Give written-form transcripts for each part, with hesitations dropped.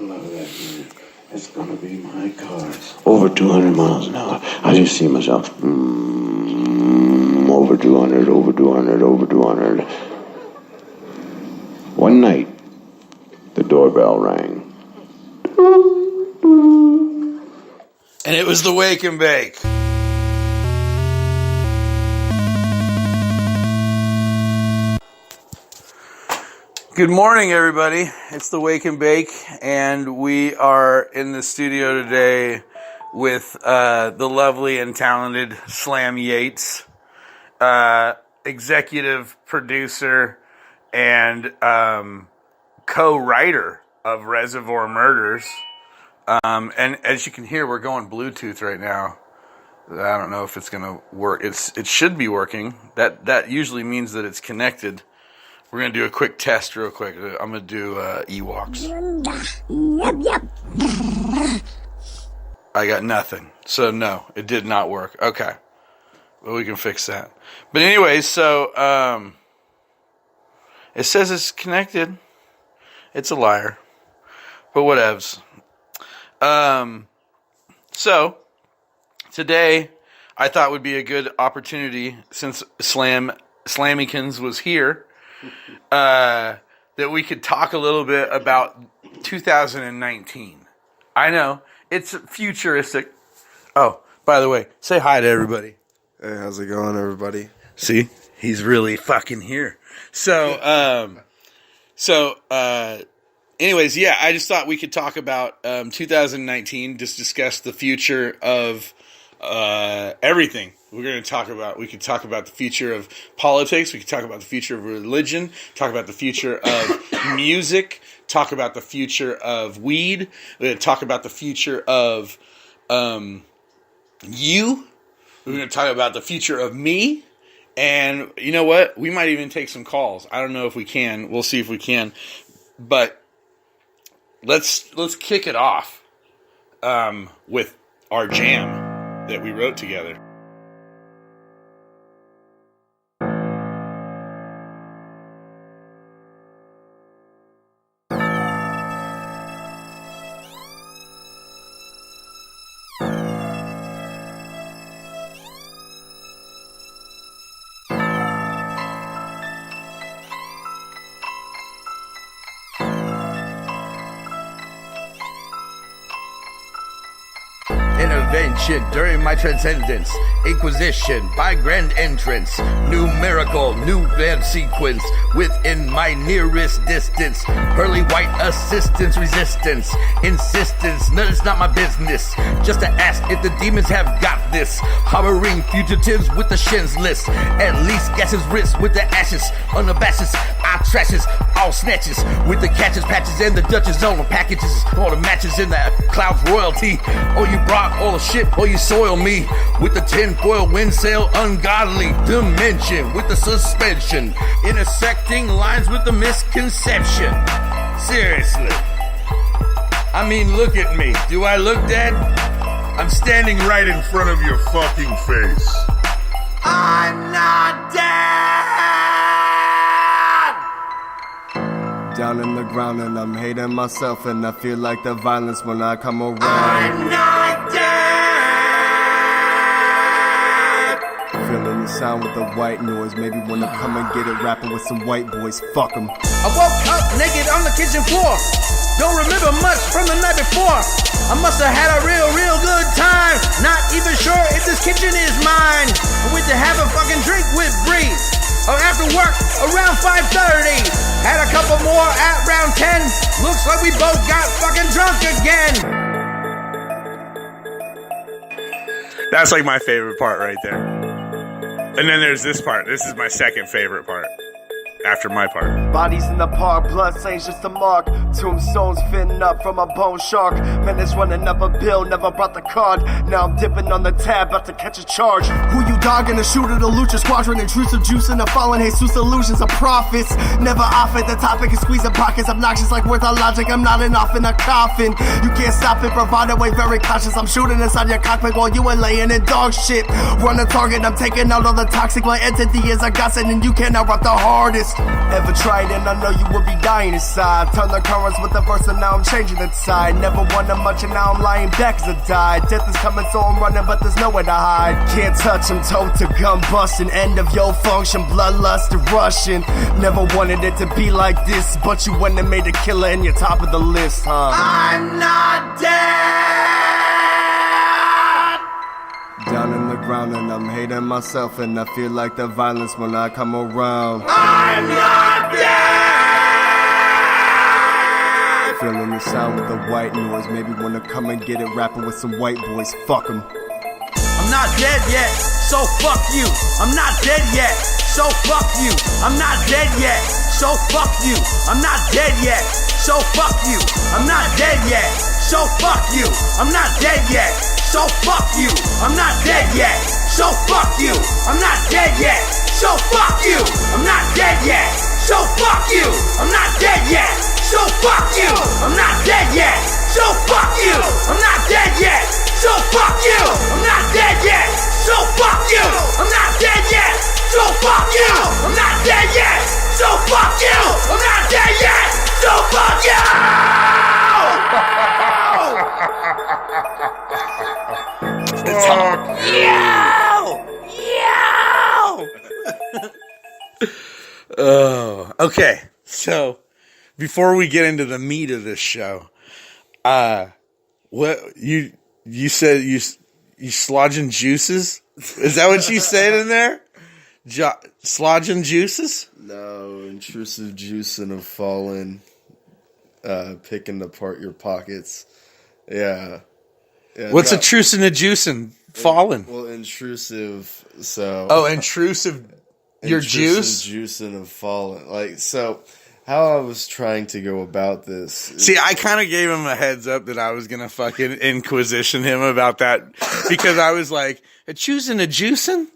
love that, man. It's gonna be my car. Over 200 miles an hour. I just see myself. Over 200, over 200, over 200. One night, the doorbell rang. And it was the Wake and Bake. Good morning, everybody. It's the Wake and Bake, and we are in the studio today with the lovely and talented Slam Yates, executive producer and co-writer of Reservoir Murders. And as you can hear, we're going Bluetooth right now. I don't know if it's going to work. It should be working. That usually means that it's connected. We're going to do a quick test real quick. I'm going to do Ewoks. I got nothing. So no, it did not work. Okay. Well, we can fix that. But anyway, so it says it's connected. It's a liar. But whatevs. So today I thought would be a good opportunity, since Slammykins was here, that we could talk a little bit about 2019. I know it's futuristic. Oh, by the way, say hi to everybody. Hey, how's it going, everybody? See, he's really fucking here. So, anyways, yeah, I just thought we could talk about 2019, just discuss the future of everything. We could talk about the future of politics, we could talk about the future of religion, talk about the future of music, talk about the future of weed, we're going to talk about the future of you, we're going to talk about the future of me, and you know what? We might even take some calls. I don't know if we can. We'll see if we can. But let's kick it off with our jam that we wrote together. Intervention during my transcendence, Inquisition by grand entrance, numerical, new band sequence within my nearest distance, pearly white assistance, resistance, insistence, no, it's not my business, just to ask if the demons have got this, hovering fugitives with the shins list, at least gases wrists with the ashes, unabashed, I trashes, all snatches, with the catches, patches, and the Dutchess on the packages, all the matches in the clouds royalty, oh you brought all the shit, oh you soil me, with the tinfoil wind sail, ungodly dimension, with the suspension, intersecting lines with the misconception, seriously, I mean look at me, do I look dead? I'm standing right in front of your fucking face. I'm not dead! Down in the ground and I'm hating myself, and I feel like the violence when I come around. I'm not dead! Feeling the sound with the white noise, maybe wanna come and get it, rapping with some white boys, fuck 'em. I woke up naked on the kitchen floor. Don't remember much from the night before. I must have had a real good time. Not even sure if this kitchen is mine. I went to have a fucking drink with Bree. After work, around 5:30. Had a couple more at round 10. Looks like we both got fucking drunk again. That's like my favorite part right there. And then there's this part. This is my second favorite part. After my part. Bodies in the park, blood stains just a mark. Tombstones fitting up from a bone shark. Man, it's running up a bill, never brought the card. Now I'm dipping on the tab, about to catch a charge. Who you dogging? A shooter, the Lucha Squadron, intrusive juice in the fallen Jesus illusions of prophets. Never off at the topic and squeezing pockets. Obnoxious like words of logic, I'm nodding off in a coffin. You can't stop it, bravado way very cautious. I'm shooting inside your cockpit while you are laying in dog shit. Run a target, I'm taking out all the toxic. My entity is a godsend and you cannot rock the hardest. lost. Ever tried and I know you would be dying inside. Turn the currents with the verse and now I'm changing the tide. Never wanted much and now I'm lying back as I died. Death is coming so I'm running but there's nowhere to hide. Can't touch him, toe to gun busting. End of your function, bloodlust and rushing. Never wanted it to be like this, but you went and made a killer and you're top of the list, huh? I'm not dead! Down in the ground and I'm hating myself and I feel like the violence when I come around. I'm not dead! Feeling the sound with the white noise, maybe wanna come and get it rapping with some white boys, fuck 'em. I'm not dead yet, so fuck you. I'm not dead yet, so fuck you. I'm not dead yet, so fuck you. I'm not dead yet, so fuck you. I'm not dead yet, so fuck you. I'm not dead yet, so fuck you. I'm not dead yet, so fuck you. I'm not dead yet, so fuck you. I'm not dead yet, so fuck you. I'm not dead yet, so fuck you. I'm not dead yet, so fuck you. I'm not dead yet, so fuck you. I'm not dead yet, so fuck you. I'm not dead yet, so fuck you. I'm not dead yet, so fuck you. I'm not dead yet, so fuck you. Oh, okay. So, before we get into the meat of this show, what you said you slodging juices? Is that what you said in there? Slodging juices? No, intrusive juicing of fallen, picking apart your pockets. Yeah. What's intrusive and juicing? Fallen. Well, intrusive. So. Oh, intrusive. Your juice? Juicing of fallen. Like, so, how I was trying to go about this. See, I kind of gave him a heads up that I was going to fucking inquisition him about that because I was like, choosing a juicing?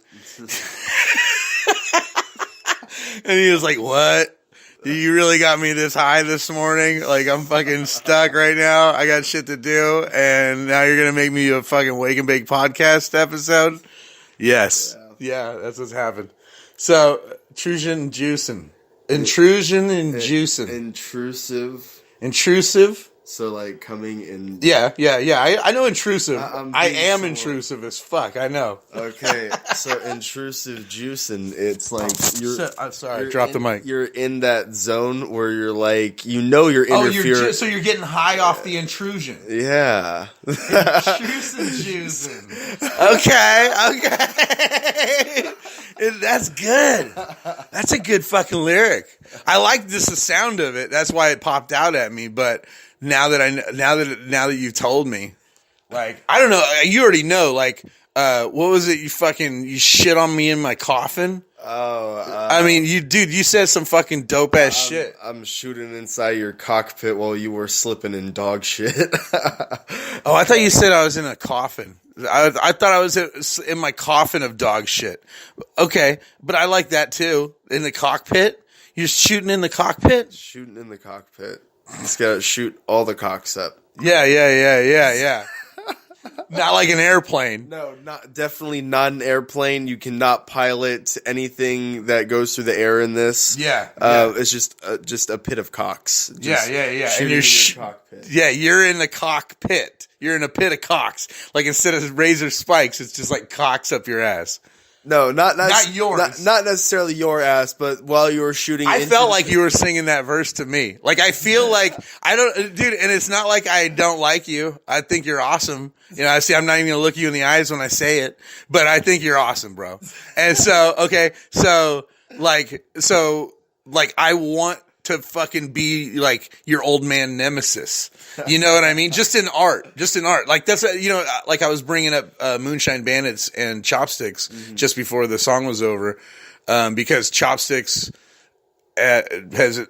And he was like, what? You really got me this high this morning? Like, I'm fucking stuck right now. I got shit to do. And now you're going to make me a fucking Wake and Bake podcast episode? Yes. Yeah, that's what's happened. So, intrusion and juicing. Intrusion and juicing. Intrusive. So, like, coming in. Yeah. I know intrusive. I am intrusive as fuck. I know. Okay, so intrusive juicing, it's like I'm sorry, drop the mic. You're in that zone where you're like, you're interfering. So you're getting high off the intrusion. Yeah. Intrusive juicing. Okay. That's good. That's a good fucking lyric. I like the sound of it. That's why it popped out at me. But now that you've told me, like, I don't know. You already know. Like, what was it? You shit on me in my coffin. Oh, I mean, you said some fucking dope ass shit. I'm shooting inside your cockpit while you were slipping in dog shit. Oh, I thought you said I was in a coffin. I thought I was in my coffin of dog shit. Okay, but I like that too. In the cockpit? You're shooting in the cockpit? Shooting in the cockpit. Just gotta shoot all the cocks up. Yeah. Not like an airplane. No, definitely not an airplane. You cannot pilot anything that goes through the air in this. Yeah. It's just a pit of cocks. Yeah. And you're in your cockpit. Yeah, you're in the cockpit. You're in a pit of cocks. Like, instead of razor spikes, it's just like cocks up your ass. No, not yours. Not necessarily your ass, but while you were shooting, I felt like you were singing that verse to me. Like, I feel like dude. And it's not like I don't like you. I think you're awesome. You know, I'm not even gonna look you in the eyes when I say it, but I think you're awesome, bro. And so, okay, so I want to fucking be like your old man nemesis. You know what I mean? Just in art. Like, that's, like I was bringing up Moonshine Bandits and Chopsticks just before the song was over, because Chopsticks has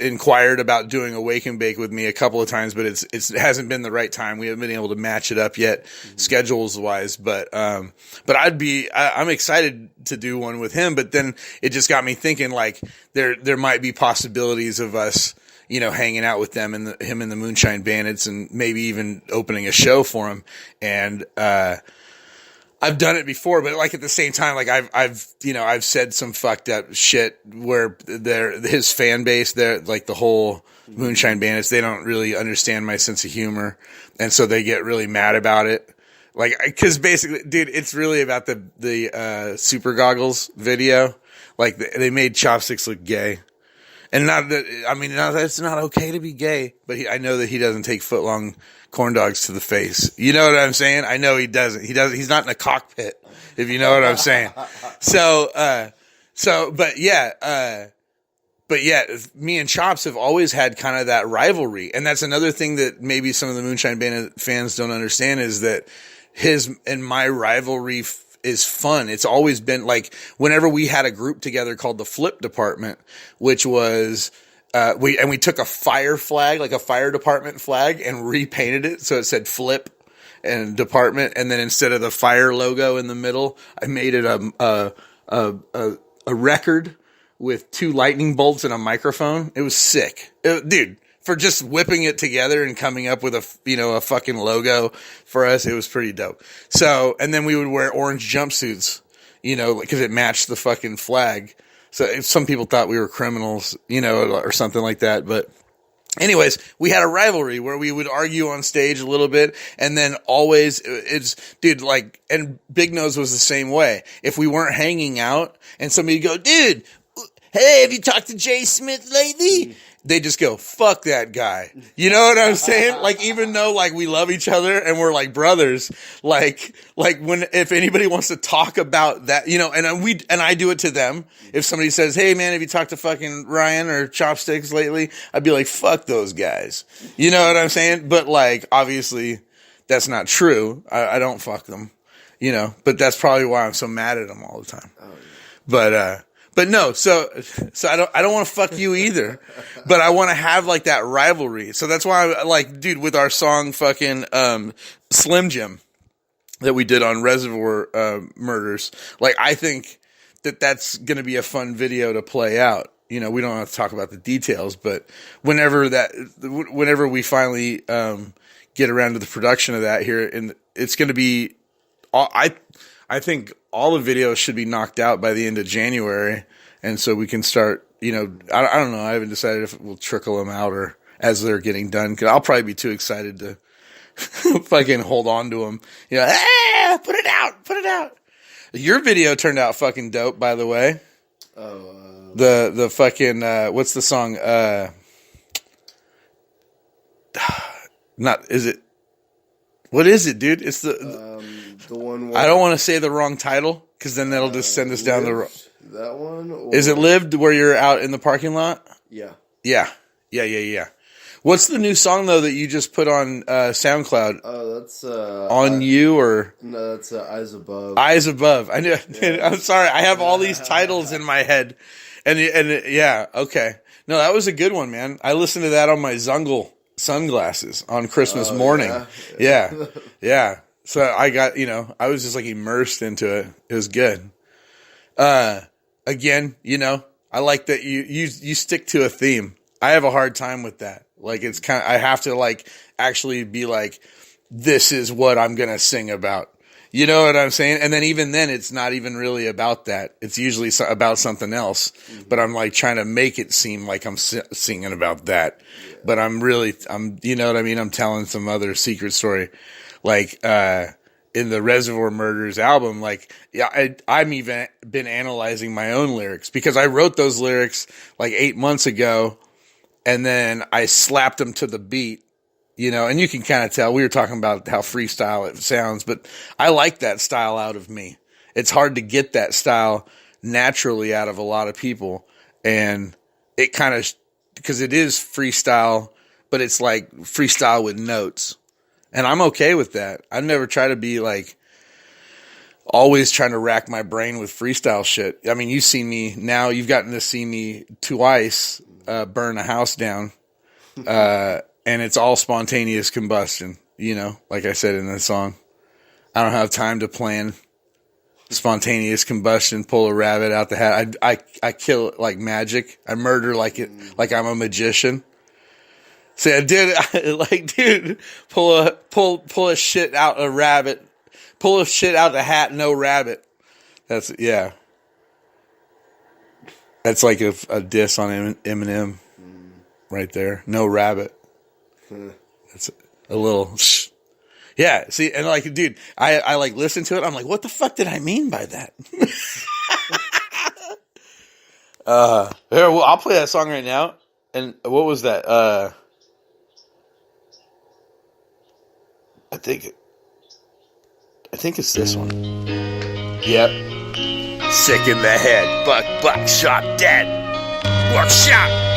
inquired about doing a Wake and Bake with me a couple of times, but it hasn't been the right time. We haven't been able to match it up yet, schedules wise. But I'm excited to do one with him. But then it just got me thinking, like, there might be possibilities of us, hanging out with them and him and the Moonshine Bandits, and maybe even opening a show for him. And I've done it before, but like at the same time, like I've said some fucked up shit where his fan base, they're like the whole Moonshine Bandits, they don't really understand my sense of humor. And so they get really mad about it. Like, cause basically, dude, it's really about the Super Goggles video. Like they made Chopsticks look gay. And not that, I mean, it's not okay to be gay, but I know that he doesn't take footlong corn dogs to the face. You know what I'm saying? I know he doesn't. He's not in a cockpit, if you know what I'm saying. But yeah, me and Chops have always had kind of that rivalry. And that's another thing that maybe some of the Moonshine Bandit fans don't understand is that his and my rivalry is fun. It's always been like whenever we had a group together called the Flip Department, which was we took a fire flag, like a fire department flag, and repainted it so it said Flip and Department, and then instead of the fire logo in the middle, I made it a record with 2 lightning bolts and a microphone. It was sick, dude. For just whipping it together and coming up with a fucking logo for us, it was pretty dope. So, and then we would wear orange jumpsuits, because it matched the fucking flag. So some people thought we were criminals, or something like that. But anyways, we had a rivalry where we would argue on stage a little bit, and then always and Big Nose was the same way. If we weren't hanging out and somebody would go, dude, hey, have you talked to Jay Smith lately? They just go, fuck that guy. You know what I'm saying? Like, even though, like, we love each other and we're like brothers, like if anybody wants to talk about that, and I do it to them. If somebody says, hey man, have you talked to fucking Ryan or Chopsticks lately? I'd be like, fuck those guys. You know what I'm saying? But like, obviously that's not true. I don't fuck them, but that's probably why I'm so mad at them all the time. Oh, yeah. But no, so I don't want to fuck you either, but I want to have like that rivalry. So that's why I like, dude, with our song fucking, Slim Jim that we did on Reservoir, Murders, like, I think that that's going to be a fun video to play out. We don't have to talk about the details, but whenever we finally, get around to the production of that here, and it's going to be, I think all the videos should be knocked out by the end of January. And so we can start, I don't know. I haven't decided if we'll trickle them out or as they're getting done. Cause I'll probably be too excited to fucking hold on to them. Put it out. Your video turned out fucking dope, by the way. Oh, the fucking, what's the song? What is it, dude? It's the one. I don't want to say the wrong title because then that'll just send us down the road. That one? Or... Is it Lived where you're out in the parking lot? Yeah. Yeah. What's the new song though that you just put on SoundCloud? Oh, that's On You or no? That's Eyes Above. Eyes Above. I knew. Yeah. I'm sorry. I have all these titles in my head, and yeah. Okay. No, that was a good one, man. I listened to that on my Zungle sunglasses on Christmas morning. Yeah. So I got, I was just like immersed into it. It was good. Again, I like that you stick to a theme. I have a hard time with that. Like it's I have to like actually be like, this is what I'm going to sing about. You know what I'm saying? And then even then it's not even really about that. It's usually about something else, but I'm like trying to make it seem like I'm singing about that. Yeah. But I'm you know what I mean? I'm telling some other secret story. Like, in the Reservoir Murders album, like, yeah, I'm even been analyzing my own lyrics because I wrote those lyrics like 8 months ago and then I slapped them to the beat, and you can kind of tell we were talking about how freestyle it sounds, but I like that style out of me. It's hard to get that style naturally out of a lot of people. And it kind of, because it is freestyle, but it's like freestyle with notes. And I'm okay with that. I never try to be like always trying to rack my brain with freestyle shit. I mean, you've seen me now. You've gotten to see me twice burn a house down, and it's all spontaneous combustion. Like I said in the song, I don't have time to plan spontaneous combustion. Pull a rabbit out the hat. I kill it like magic. I murder like I'm a magician. See, I did, like, dude, pull a shit out, a rabbit, Pull a shit out of the hat, no rabbit. That's yeah. That's like a diss on Eminem, right there. No rabbit. That's a little. Yeah. See, and like, dude, I like listen to it. I'm like, what the fuck did I mean by that? Here, well, I'll play that song right now. And what was that? I think it's this one. Yep. Sick in the head, buckshot dead. Buckshot.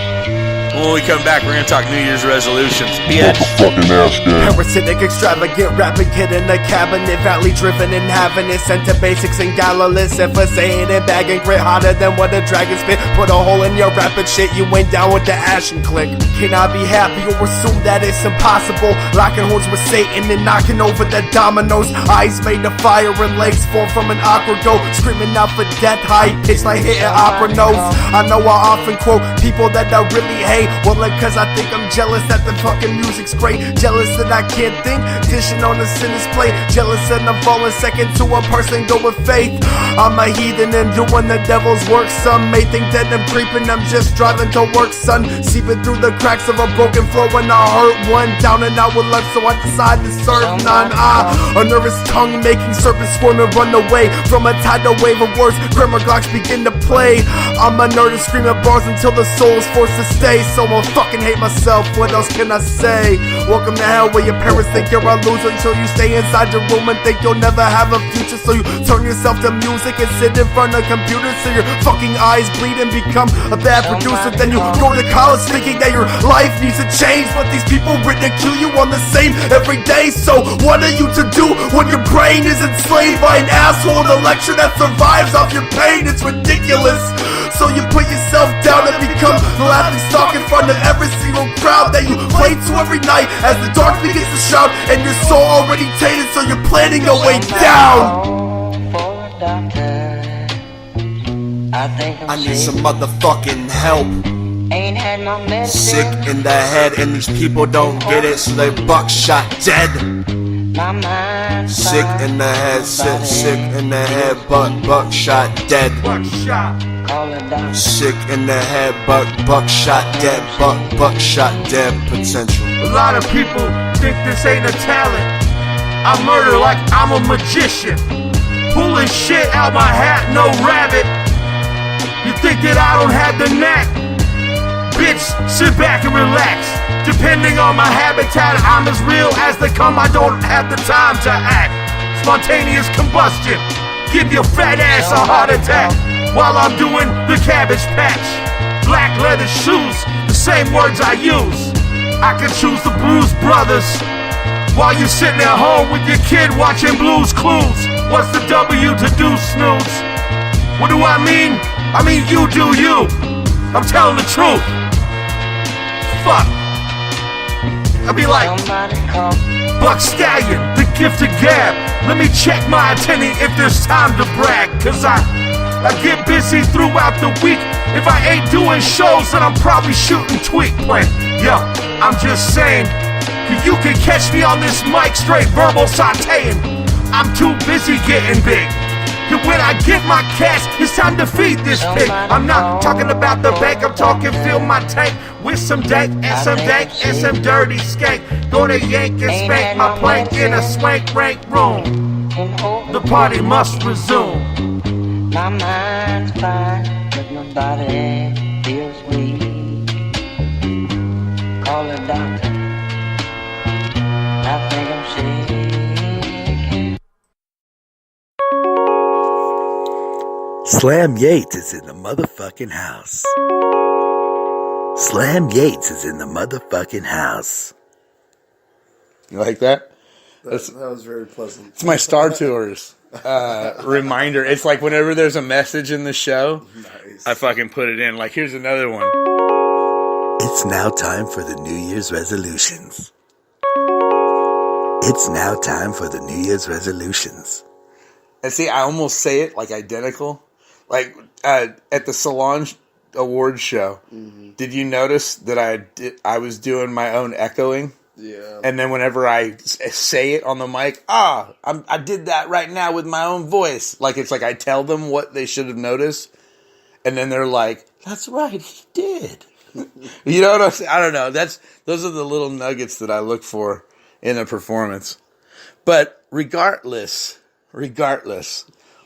When we come back, we're going to talk New Year's resolutions. Bitch. Parasitic, extravagant, rapping kid in the cabinet, valley driven and having it, sent to basics and galloless, saying and bagging grit hotter than what a dragon spit. Put a hole in your rapid shit, you went down with the ash and click. Can I be happy or assume that it's impossible? Locking horns with Satan and knocking over the dominoes. Eyes made of fire and legs formed from an awkward go, screaming out for death, high pitch like hitting opera notes. I know I often quote people that I really hate. Well, like, cause I think I'm jealous that the fucking music's great. Jealous that I can't think, dishing on a sinner's plate. Jealous that I'm falling second to a person go with faith. I'm a heathen and doing the devil's work. Some may think that I'm creeping, I'm just driving to work, son. Seeping through the cracks of a broken floor when I hurt one. Down and out with luck, so I decide to serve none. A nervous tongue making serpents squirm and run away from a tidal wave of words. Grammar Glocks begin to play. I'm a nerd and scream at bars until the soul is forced to stay. So I'll fucking hate myself, what else can I say? Welcome to hell where your parents think you're a loser until you stay inside your room and think you'll never have a future. So you turn yourself to music and sit in front of computers so your fucking eyes bleed and become a bad producer. Then you go to college thinking that your life needs to change, but these people ridicule you on the same every day. So what are you to do when your brain is enslaved by an asshole in a lecture that survives off your pain? It's ridiculous. So you put yourself down and become the laughing stock in front of every single crowd that you play to every night as the dark begins to shout and your soul already tainted, so you're planning your way down. I need some motherfucking help. Sick in the head and these people don't get it, so they buckshot dead. Sick in the head, sick in the head, buckshot dead. Sick in the head, buckshot dead, buckshot dead potential. A lot of people think this ain't a talent. I murder like I'm a magician, pulling shit out my hat, no rabbit. You think that I don't have the knack? Bitch, sit back and relax. Depending on my habitat, I'm as real as they come. I don't have the time to act. Spontaneous combustion, give your fat ass a heart attack while I'm doing the Cabbage Patch. Black leather shoes, the same words I use. I could choose the Blues Brothers while you're sitting at home with your kid watching Blues Clues. What's the W to do, snooze? What do I mean? I mean you do you. I'm telling the truth. Fuck. I'll be like, Buck Stallion, the gift of gab. Let me check my attending if there's time to brag, cause I get busy throughout the week. If I ain't doing shows, then I'm probably shooting tweet print. Yo, I'm just saying, you can catch me on this mic straight verbal sauteing. I'm too busy getting big. And when I get my cash, it's time to feed this pig. I'm not talking about the bank, I'm talking fill my tank with some dank and some dank and some dirty skank. Gonna yank and spank my plank in a swank rank room. The party must resume. My mind's fine, but my body feels weak. Call a doctor, I think I'm sick. Slam Yates is in the motherfucking house. Slam Yates is in the motherfucking house. You like that? That was very pleasant. It's my Star Tours reminder. It's like whenever there's a message in the show, Nice. I fucking put it in. Like, here's another one. It's now time for the New Year's resolutions. It's now time for the New Year's resolutions. And see, I almost say it like identical. Like at the Solange Awards show, did you notice that I was doing my own echoing? Yeah. And then whenever I say it on the mic, I did that right now with my own voice. Like, it's like I tell them what they should have noticed. And then they're like, that's right, he did. You know what I'm saying? I don't know. Those are the little nuggets that I look for in a performance. But regardless,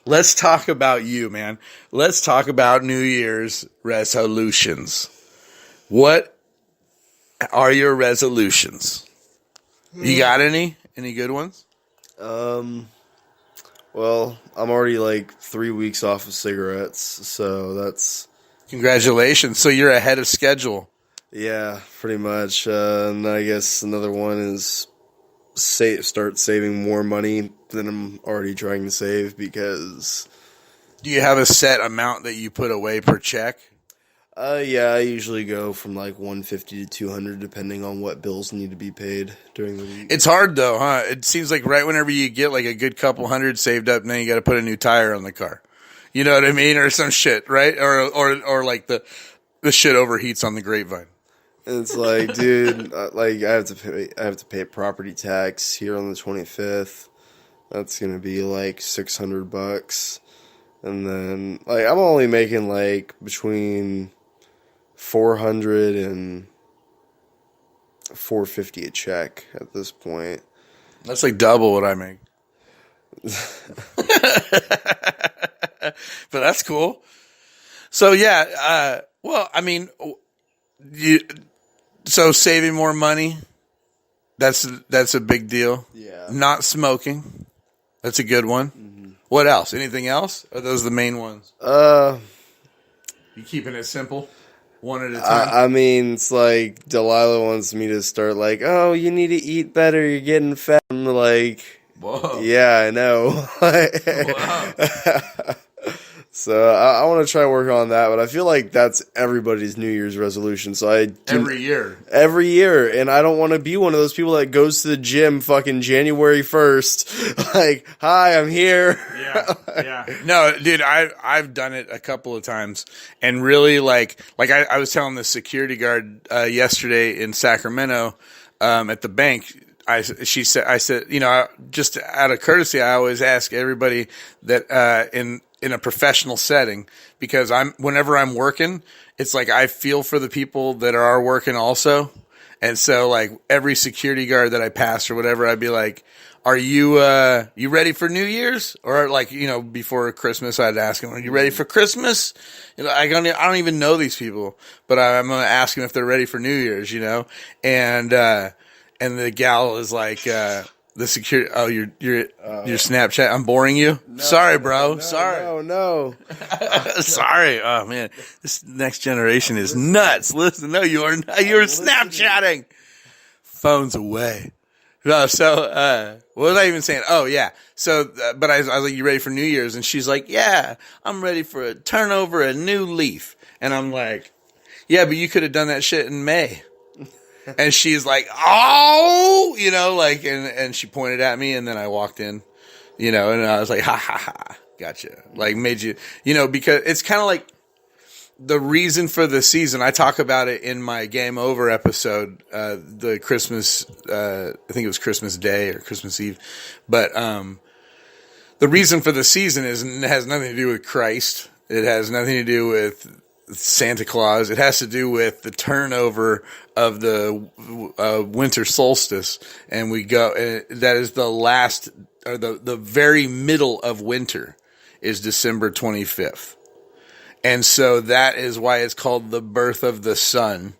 let's talk about you, man. Let's talk about New Year's resolutions. What are your resolutions? You got any? Any good ones? Well, I'm already like 3 weeks off of cigarettes, so that's... Congratulations. So you're ahead of schedule. Yeah, pretty much. And I guess another one is start saving more money than I'm already trying to save because... Do you have a set amount that you put away per check? Yeah, I usually go from like 150 to 200 depending on what bills need to be paid during the week. It's hard though, huh? It seems like right whenever you get like a good couple hundred saved up, then you got to put a new tire on the car. You know what I mean? Or some shit, right? Or like the shit overheats on the grapevine. And it's like, dude, like I have to pay property tax here on the 25th. That's gonna be like $600, and then like I'm only making like between $400 and $450 a check at this point. That's like double what I make. But that's cool. So yeah, well, I mean, so saving more money, that's a big deal. Yeah. Not smoking, that's a good one. Mm-hmm. What else? Anything else? Are those the main ones? You keeping it simple, one at a time. I mean, it's like Delilah wants me to start like, oh, you need to eat better. You're getting fat. I'm like, whoa. Yeah, I know. Wow. So I want to try work on that, but I feel like that's everybody's New Year's resolution. So every year, and I don't want to be one of those people that goes to the gym fucking January 1st. Like, hi, I'm here. Yeah. No, dude, I've done it a couple of times, and really like I was telling the security guard yesterday in Sacramento at the bank. I said, you know, just out of courtesy, I always ask everybody that in a professional setting, because whenever I'm working, it's like I feel for the people that are working also. And so like every security guard that I pass or whatever, I'd be like, are you ready for New Year's? Or like, you know, before Christmas, I'd ask them, are you ready for Christmas? You know, I don't even know these people, but I'm going to ask them if they're ready for New Year's, you know? And the gal is like, the security. Oh, you're Snapchat. I'm boring you. No, sorry, bro. Sorry. No. Sorry. Oh man, this next generation is nuts. Listen, no, you are not. You're Snapchatting. Phones away. No, so what was I even saying? Oh yeah. So, but I was like, you ready for New Year's? And she's like, yeah, I'm ready for a turnover, a new leaf. And I'm like, yeah, but you could have done that shit in May. And she's like, oh, you know, like, and she pointed at me, and then I walked in, you know, and I was like, ha, ha, ha, gotcha. Like, made you, you know, because it's kind of like the reason for the season. I talk about it in my Game Over episode, the Christmas, I think it was Christmas Day or Christmas Eve. But the reason for the season has nothing to do with Christ. It has nothing to do with Santa Claus. It has to do with the turnover of the winter solstice, and we go. That is the last, or the very middle of winter, is December 25th, and so that is why it's called the birth of the sun,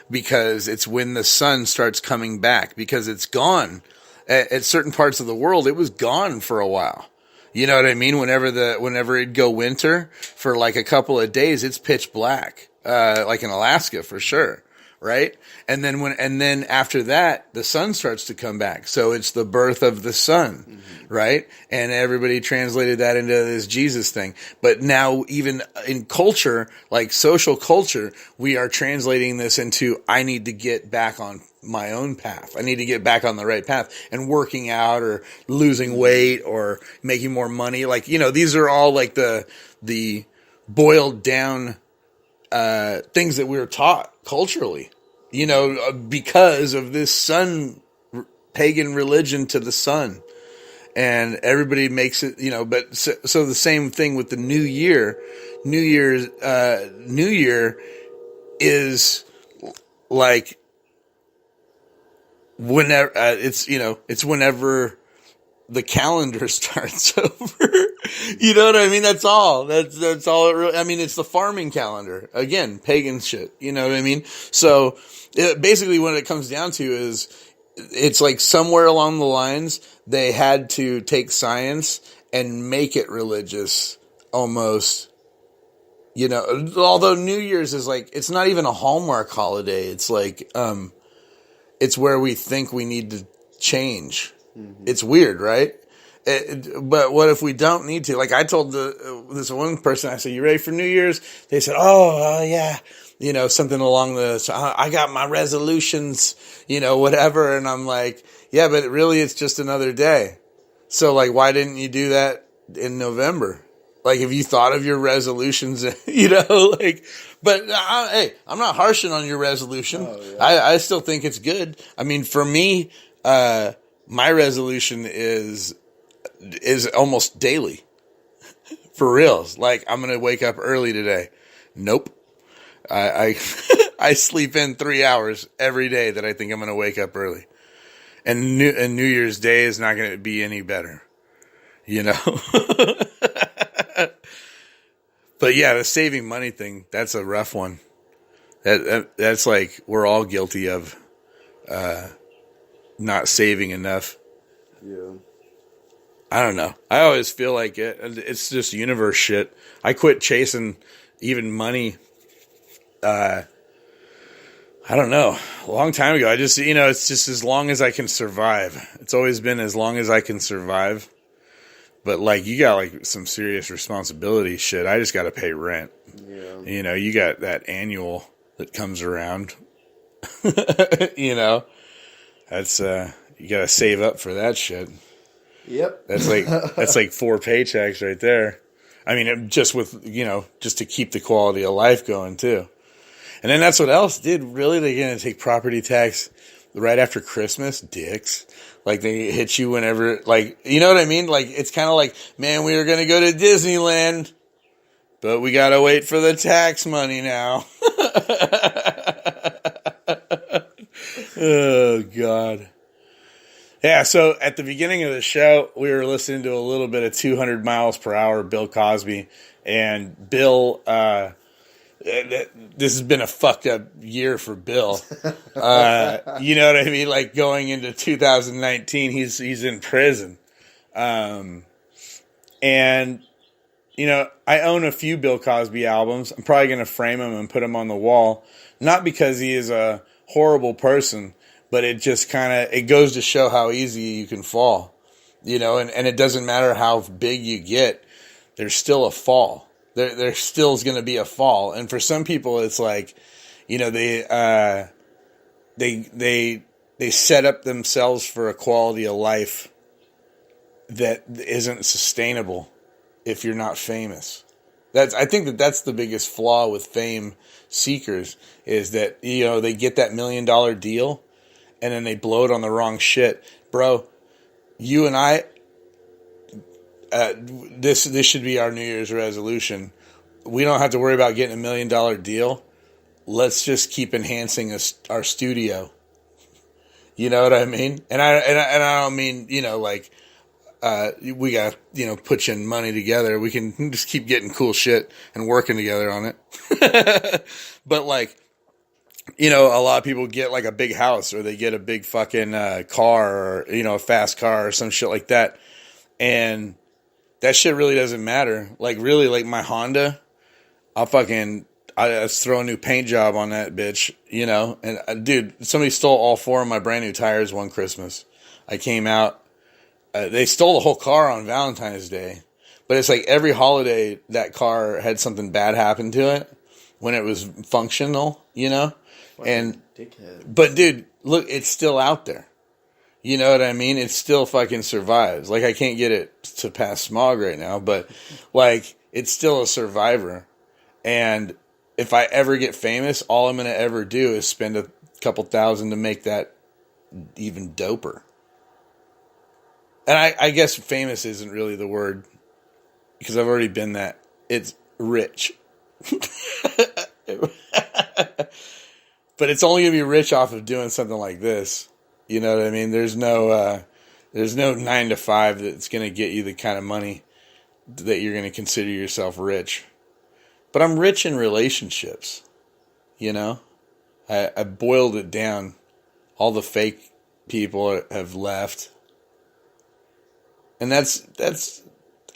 because it's when the sun starts coming back, because it's gone at certain parts of the world. It was gone for a while. You know what I mean? Whenever it'd go winter for like a couple of days, it's pitch black, like in Alaska for sure. Right. And then after that, the sun starts to come back. So it's the birth of the sun. Mm-hmm. Right. And everybody translated that into this Jesus thing. But now even in culture, like social culture, we are translating this into, I need to get back on my own path. I need to get back on the right path, and working out or losing weight or making more money. Like, you know, these are all like the boiled down, things that we were taught culturally. because of this pagan religion to the sun. And everybody makes it, but so the same thing with the New Year. New Year is like whenever, it's whenever the calendar starts over. You know what I mean? That's all. That's all it really, it's the farming calendar. Again, pagan shit. You know what I mean? So basically what it comes down to is it's like somewhere along the lines, they had to take science and make it religious almost, although New Year's is like, it's not even a Hallmark holiday. It's like, it's where we think we need to change. Mm-hmm. It's weird, right? But what if we don't need to? Like I told this one person, I said, "You ready for New Year's?" They said, "Oh, yeah." Something along I got my resolutions, whatever. And I'm like, yeah, but really it's just another day. So like, why didn't you do that in November? Like, if you thought of your resolutions, but hey, I'm not harshing on your resolution. Oh, yeah. I still think it's good. For me, my resolution is almost daily. For reals. Like, I'm going to wake up early today. Nope. I sleep in 3 hours every day that I think I'm going to wake up early. And New Year's Day is not going to be any better. But yeah, the saving money thing, that's a rough one. That's like, we're all guilty of not saving enough. Yeah. I don't know. I always feel like it's just universe shit. I quit chasing even money. I don't know. A long time ago. I just, it's just as long as I can survive. It's always been as long as I can survive. But like, you got like some serious responsibility shit. I just got to pay rent. Yeah. You got that annual that comes around. That's, you got to save up for that shit. Yep. That's like 4 paychecks right there. Just with, just to keep the quality of life going too. And then that's what else, dude. Really? They're going to take property tax right after Christmas? Dicks. Like, they hit you whenever, like, you know what I mean? Like, it's kind of like, man, we were going to go to Disneyland, but we got to wait for the tax money now. Oh, God. Yeah, so at the beginning of the show, we were listening to a little bit of 200 miles per hour, Bill Cosby. And Bill, this has been a fucked up year for Bill. You know what I mean? Like, going into 2019, he's in prison. And, I own a few Bill Cosby albums. I'm probably going to frame them and put them on the wall. Not because he is a horrible person, but it just it goes to show how easy you can fall, and it doesn't matter how big you get, there's still a fall. There still is going to be a fall. And for some people, it's like, they set up themselves for a quality of life that isn't sustainable if you're not famous. I think that's the biggest flaw with fame seekers, is that, they get that $1 million deal and then they blow it on the wrong shit. Bro, you and I, this should be our New Year's resolution. We don't have to worry about getting $1 million deal. Let's just keep enhancing our studio. You know what I mean? And I don't mean, we got, put in money together. We can just keep getting cool shit and working together on it. But like, a lot of people get like a big house, or they get a big fucking car, or, a fast car or some shit like that. And that shit really doesn't matter. Like, really, like my Honda, I throw a new paint job on that bitch, And dude, somebody stole all 4 of my brand new tires one Christmas. I came out, they stole the whole car on Valentine's Day. But it's like every holiday that car had something bad happen to it when it was functional, And dickhead. But dude, look, it's still out there. You know what I mean? It still fucking survives. Like, I can't get it to pass smog right now, but like, it's still a survivor. And if I ever get famous, all I'm going to ever do is spend couple thousand to make that even doper. And I guess famous isn't really the word, because I've already been that. It's rich. But it's only going to be rich off of doing something like this. You know what I mean? There's no 9 to 5 that's going to get you the kind of money that you're going to consider yourself rich. But I'm rich in relationships. You know? I boiled it down. All the fake people have left. And that's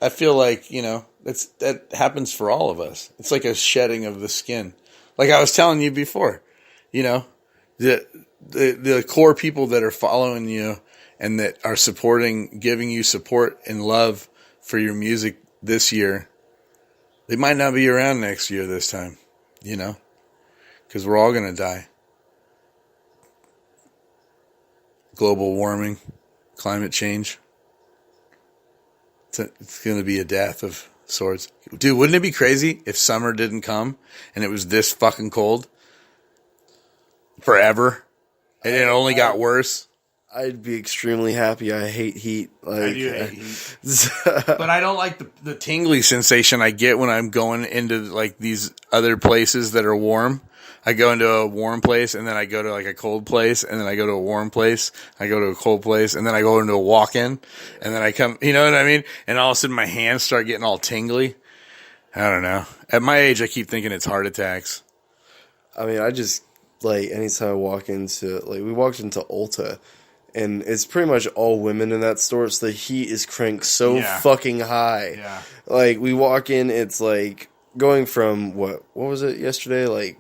I feel like, you know, that happens for all of us. It's like a shedding of the skin. Like I was telling you before, you know, the core people that are following you and that are supporting, giving you support and love for your music this year, they might not be around next year this time, you know, because we're all going to die. Global warming, climate change. It's going to be a death of sorts. Dude, wouldn't it be crazy if summer didn't come and it was this fucking cold forever and it only got worse? I'd be extremely happy. I hate heat. Like, I do hate heat. But I don't like the tingly sensation I get when I'm going into like these other places that are warm. I go into a warm place and then I go to like a cold place and then I go to a warm place. I go to a cold place and then I go into a walk-in and then I come, you know what I mean? And all of a sudden my hands start getting all tingly. I don't know. At my age, I keep thinking it's heart attacks. I mean, I just, like, anytime I walk into, like, we walked into Ulta and it's pretty much all women in that store. So the heat is cranked so fucking high. Yeah. Like, we walk in, it's like going from what was it yesterday? Like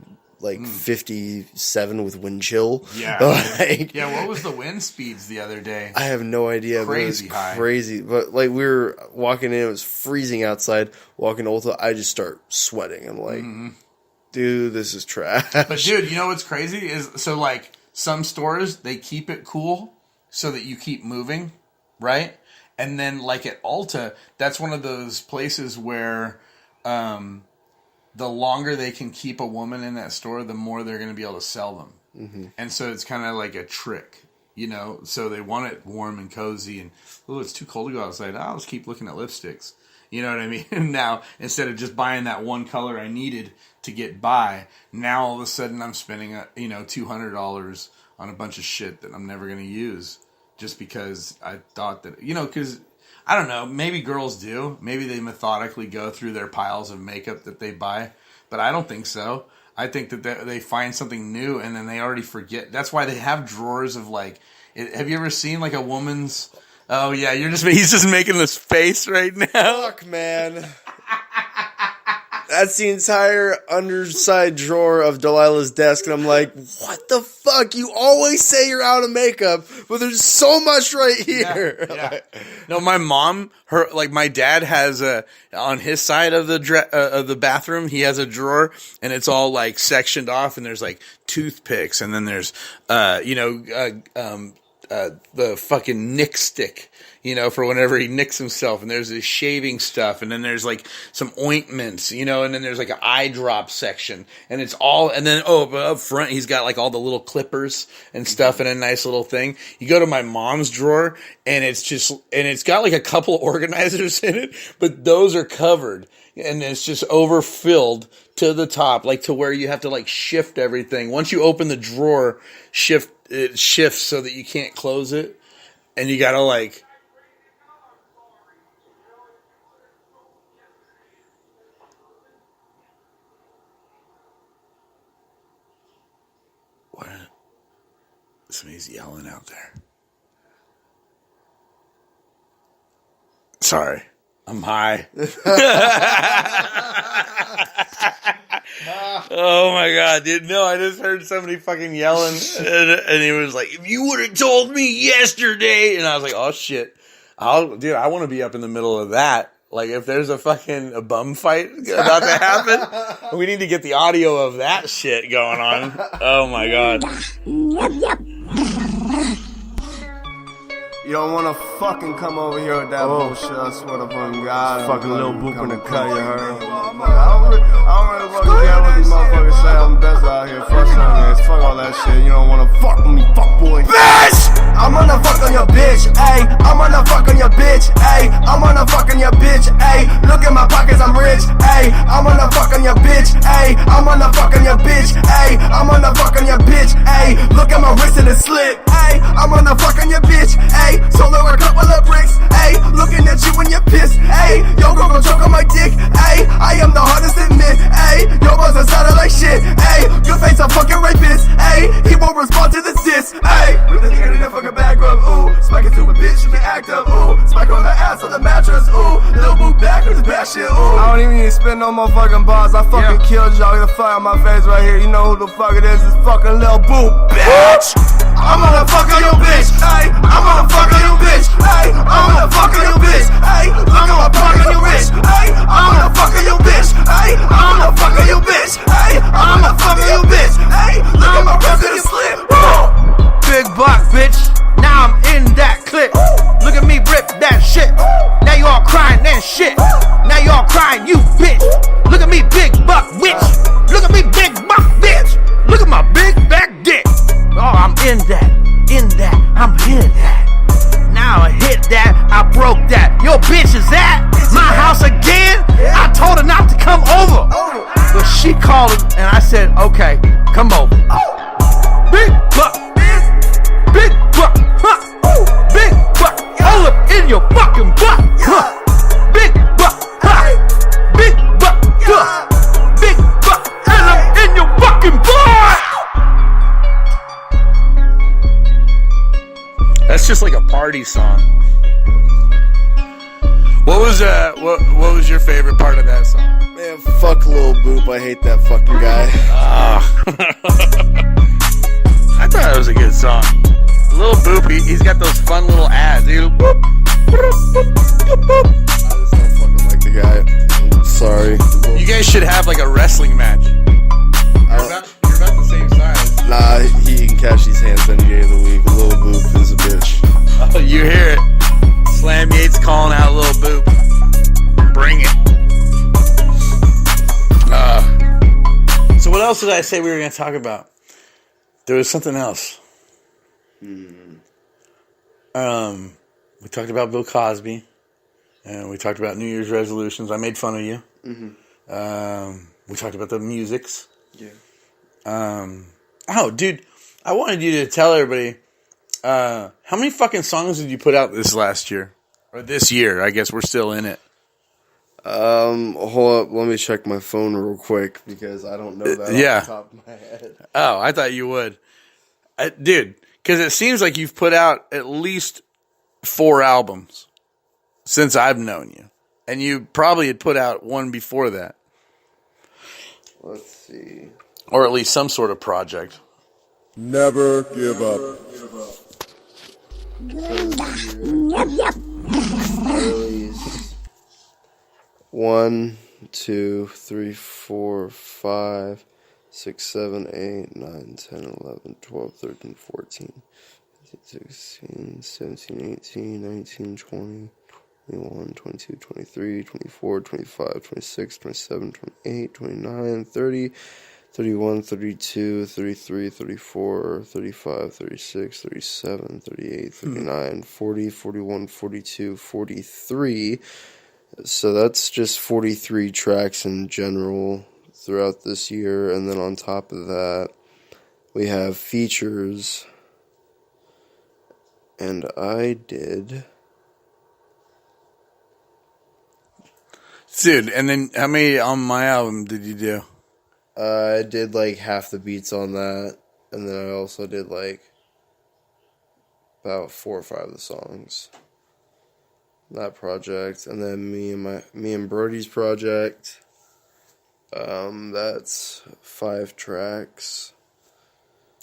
57 with wind chill. Yeah. Like, yeah, what was the wind speeds the other day? I have no idea. Crazy but it was high. Crazy. But like we were walking in, it was freezing outside. Walking to Ulta, I just start sweating. I'm like, dude, this is trash. But dude, you know what's crazy is, so like some stores, they keep it cool so that you keep moving, right? And then like at Ulta, that's one of those places where the longer they can keep a woman in that store, the more they're going to be able to sell them. Mm-hmm. And so it's kind of like a trick, you know? So they want it warm and cozy and, oh, it's too cold to go outside. I'll just keep looking at lipsticks. You know what I mean? Now, instead of just buying that one color I needed to get by, now all of a sudden I'm spending, $200 on a bunch of shit that I'm never going to use just because I thought that, because I don't know, maybe girls do. Maybe they methodically go through their piles of makeup that they buy, but I don't think so. I think that they find something new and then they already forget. That's why they have drawers of like, have you ever seen like a woman's, oh yeah, he's just making this face right now. Fuck, man. That's the entire underside drawer of Delilah's desk, and I'm like, what the fuck? You always say you're out of makeup, but there's so much right here. Yeah. No, my mom, my dad has on his side of the bathroom, he has a drawer, and it's all like sectioned off, and there's like toothpicks, and then there's the fucking Nick stick, for whenever he nicks himself, and there's his shaving stuff, and then there's like some ointments, and then there's like an eye drop section, and it's all, and then, but up front, he's got like all the little clippers and stuff in a nice little thing. You go to my mom's drawer, and it's got like a couple organizers in it, but those are covered, and it's just overfilled to the top, like to where you have to like shift everything. Once you open the drawer, it shifts so that you can't close it, and you gotta like, what? Somebody's yelling out there. Sorry, I'm high. Oh my god, dude! No, I just heard somebody fucking yelling, and he was like, "If you would have told me yesterday," and I was like, "Oh shit, I want to be up in the middle of that. Like, if there's a bum fight about to happen, we need to get the audio of that shit going on." Oh my god. You don't wanna fucking come over here with that bullshit, I swear to fucking God. Fucking Lil Boop in the cut, you heard? don't really fucking care what these motherfuckers say. I'm the best out here. Fuck niggas. Fuck all that shit. You don't wanna fuck with me, fuck boy. Bitch! I'm gonna fuck on your bitch, ayy. I'm gonna fuck on your bitch, ayy. I'm gonna fuck on your bitch, ayy. Look at my pockets, I'm rich, ayy. I'm gonna fuck on your bitch, ayy. I'm gonna fuck on your bitch, ayy. I'm gonna fuck on your bitch, ayy. Look at my wrist and it's slit, ayy. I'm gonna fuck on your bitch, ayy. Solo a couple of bricks, ayy. Looking at you when you're pissed, ayy. Yo, girl, gon' choke on my dick, ayy. I am the hardest in men, ayy. Yo, buzz are sounding like shit, ayy. Your face a fucking rapist, ayy. He won't respond to this diss, ayy. With the nigga in the fucking back rub, ooh. Spike into a bitch, you can act up, ooh. Spike on the ass on the mattress, ooh. Little boo back with his bad shit, ooh. I don't even need to spend no more fucking bars. I fucking killed y'all. Get the fuck out my face right here. You know who the fuck it is? It's fucking Lil Boo, bitch. I'm gonna fuck on your bitch, ayy. I'm gonna fuck on your bitch, ayy. I'm gonna fuck on your bitch, ayy. Look at my pocket, you rich, ayy. I'm gonna fuck on your bitch, ayy. I'm gonna fuck on your bitch, ayy. I'm gonna fuck on your bitch, ayy. Look at my record, it's slim. Big buck, bitch. Now I'm in that clip. Look at me rip that shit. Now you all crying and shit. Now you all crying, you bitch. Look at me, big buck, bitch. Look at me, big buck, bitch. Look at my big back dick. Oh, I'm in that, I'm in that. Now I hit that, I broke that. Your bitch is at my house again. I told her not to come over, but she called him and I said, okay, come over. Big buck, big buck, huh? Big buck, all up in your fucking butt, huh? Big buck, huh? Big buck, huh? Big buck, and I'm in your fucking butt. That's just like a party song. What was your favorite part of that song? Man, fuck Lil Boop. I hate that fucking guy. I thought it was a good song. Lil Boop, he's got those fun little ads. Boop, boop, boop, boop. I just don't fucking like the guy. I'm sorry. You guys should have like a wrestling match. You're about the same size. Nah, he can catch these hands any day of the week. Lil Boop is a bitch. Oh, you hear it. Slam Yates calling out Lil Boop. Bring it. So what else did I say we were going to talk about? There was something else. We talked about Bill Cosby. And we talked about New Year's resolutions. I made fun of you. We talked about the musics. Yeah. Oh, dude. I wanted you to tell everybody, how many fucking songs did you put out this last year? Or this year? I guess we're still in it. Hold up. Let me check my phone real quick because I don't know that off the top of my head. Oh, I thought you would. Dude, because it seems like you've put out at least 4 albums since I've known you. And you probably had put out one before that. Let's see. Or at least some sort of project. Never give up. Release 1, 2, 3, 4, 5, 6, 7, 8, 9, 10, 11, 12, 13, 14, 16, 17, 18, 19, 20, 21, 22, 23, 24, 25, 26, 27, 28, 29, 30, 31, 32, 33, 34, 35, 36, 37, 38, 39, 40, 41, 42, 43. So that's just 43 tracks in general throughout this year. And then on top of that, we have features. And I did... Dude, and then how many on my album did you do? I did like half the beats on that, and then I also did like about 4 or 5 of the songs. That project, and then me and Brody's project. That's 5 tracks.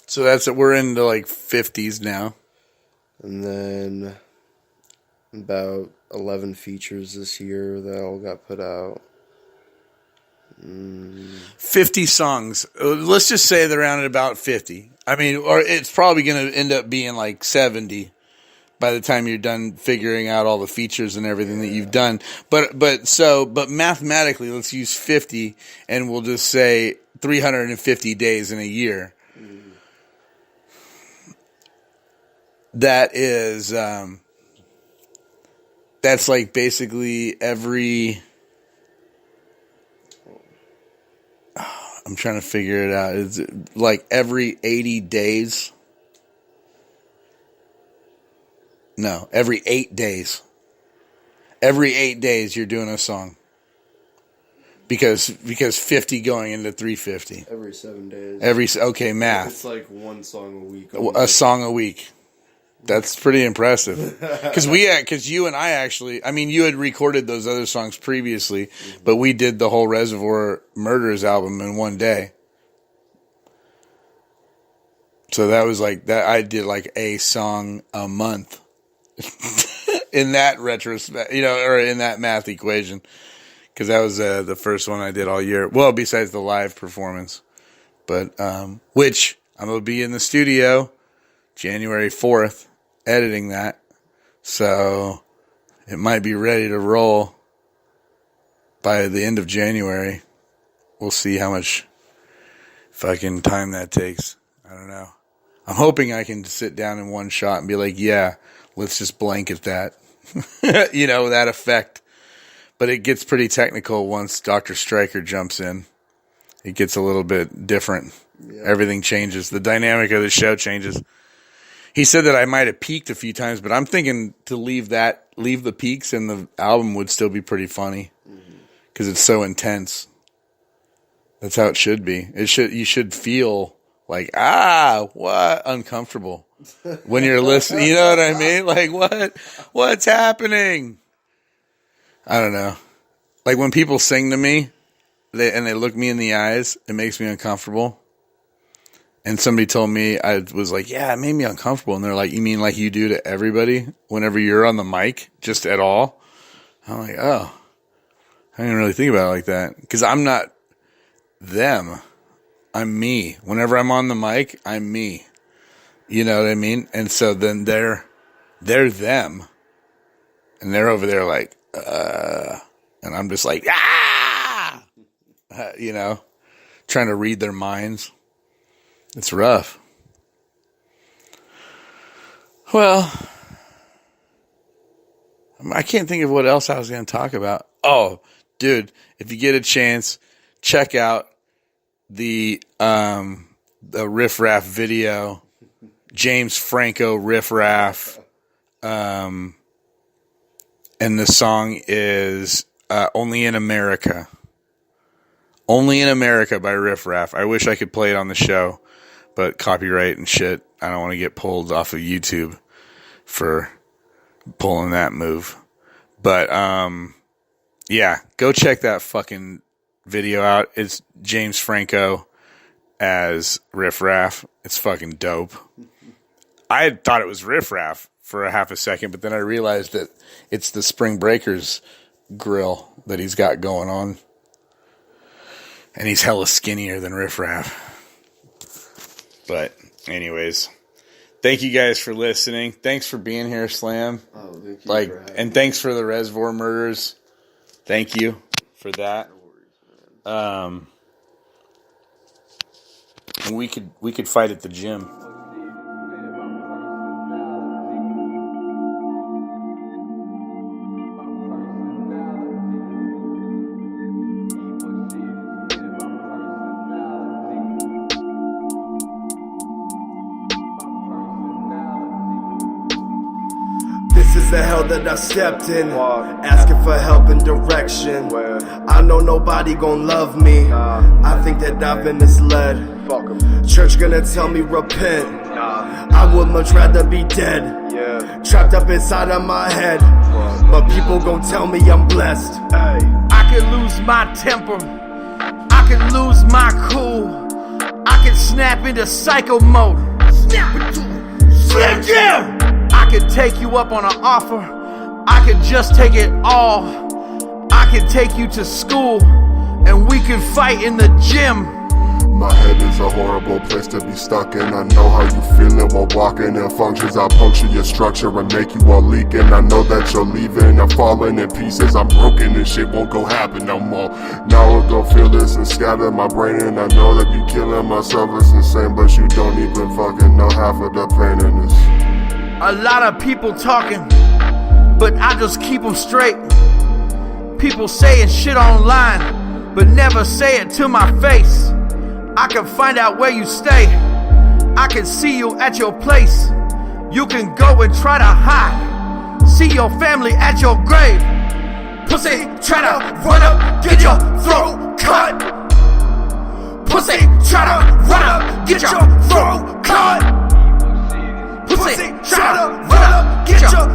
So that's it. We're into like 50s now. And then about 11 features this year that all got put out. 50 songs. Let's just say they're around at about 50. I mean, or it's probably going to end up being like 70. by the time you're done figuring out all the features and everything that you've done. But mathematically, let's use 50, and we'll just say 350 days in a year. That is, that's like basically every, I'm trying to figure it out. It's like every 80 days. No, every 8 days. Every 8 days you're doing a song. Because 50 going into 350. Every 7 days. Okay, math. It's like one song a week. A song a week. That's pretty impressive. Because you and I actually, I mean, you had recorded those other songs previously, but we did the whole Reservoir Murders album in one day. So that was like that. I did like a song a month in that retrospect, or in that math equation. Because that was the first one I did all year. Well, besides the live performance, but which I'm gonna be in the studio January 4th editing that, so it might be ready to roll by the end of January. We'll see how much fucking time that takes. I don't know. I'm hoping I can sit down in one shot and be like, yeah, let's just blanket that, that effect. But it gets pretty technical once Dr. Stryker jumps in. It gets a little bit different. Yeah. Everything changes. The dynamic of the show changes. He said that I might have peaked a few times, but I'm thinking to leave the peaks, and the album would still be pretty funny because it's so intense. That's how it should be. You should feel like, what? Uncomfortable when you're listening. You know what I mean? Like, what's happening? I don't know. Like when people sing to me and they look me in the eyes, it makes me uncomfortable. And somebody told me, I was like, yeah, it made me uncomfortable. And they're like, you mean like you do to everybody whenever you're on the mic, just at all? I'm like, oh, I didn't really think about it like that. Because I'm not them. I'm me. Whenever I'm on the mic, I'm me. You know what I mean? And so then they're them. And they're over there like, and I'm just like, trying to read their minds. It's rough. Well, I can't think of what else I was going to talk about. Oh, dude, if you get a chance, check out the Riff Raff video. James Franco Riff Raff. And the song is Only in America. Only in America by Riff Raff. I wish I could play it on the show, but copyright and shit. I don't want to get pulled off of YouTube for pulling that move. But, yeah, go check that fucking video out. It's James Franco as Riff Raff. It's fucking dope. I had thought it was Riff Raff for a half a second, but then I realized that it's the Spring Breakers grill that he's got going on. And he's hella skinnier than Riff Raff. But anyways, thank you guys for listening. Thanks for being here, Slam. Oh, thank you. And thanks for the Reservoir Murders. Thank you for that. And we could fight at the gym. The hell that I stepped in, asking for help and direction. I know nobody gon' love me. I think that I've been misled. Church gonna tell me repent. I would much rather be dead, trapped up inside of my head. But people gon' tell me I'm blessed. I could lose my temper, I could lose my cool, I could snap into psycho mode. Snap into Slim Jim. I could take you up on an offer, I could just take it all. I could take you to school, and we could fight in the gym. My head is a horrible place to be stuck in. I know how you feeling while walking in functions. I'll puncture your structure and make you all leaking. I know that you're leaving, I'm falling in pieces. I'm broken and shit won't go happen no more. Now I go feel this and scatter my brain. And I know that you killing myself, it's insane. But you don't even fucking know half of the pain in this. A lot of people talking, but I just keep them straight. People saying shit online, but never say it to my face. I can find out where you stay. I can see you at your place. You can go and try to hide. See your family at your grave. Pussy, try to run up, get your throat cut. Pussy, try to run up, get your throat cut. Pussy, try to run up, get your